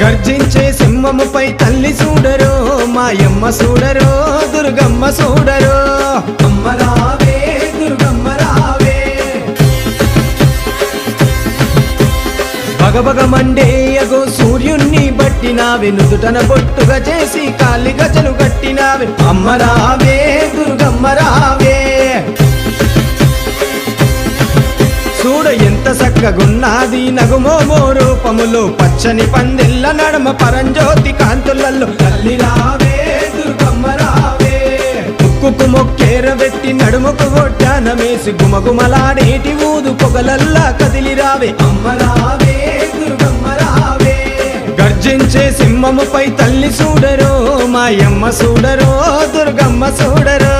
గర్జించే సింహముపై తల్లి చూడరో మాయమ్మ చూడరో దుర్గమ్మ చూడరో అమ్మ రావే దుర్గమ్మ రావే బగబగ మండేయగో సూర్యుణ్ణి బట్టినావే నుదుటన బొట్టుగా చేసి కాలి గజలు కట్టినావే అమ్మ రావే దుర్గమ్మ రావే చూడ ఎంత చక్కగున్నది నగుమోమో రూపములో పచ్చని పందిళ్ళ నడమ పరంజ్యోతి కాంతులలో తల్లి రావే దుర్గమ్మ రావే ముక్కుకు మొక్కేరబెట్టి నడుముకు ఒడ్డానమేసి గుమగుమలాడేటి ఊదు పొగలల్లా కదిలి రావే అమ్మ రావే దుర్గమ్మ రావే గర్జించే సింహముపై తల్లి చూడరో మాయమ్మ చూడరో దుర్గమ్మ చూడరో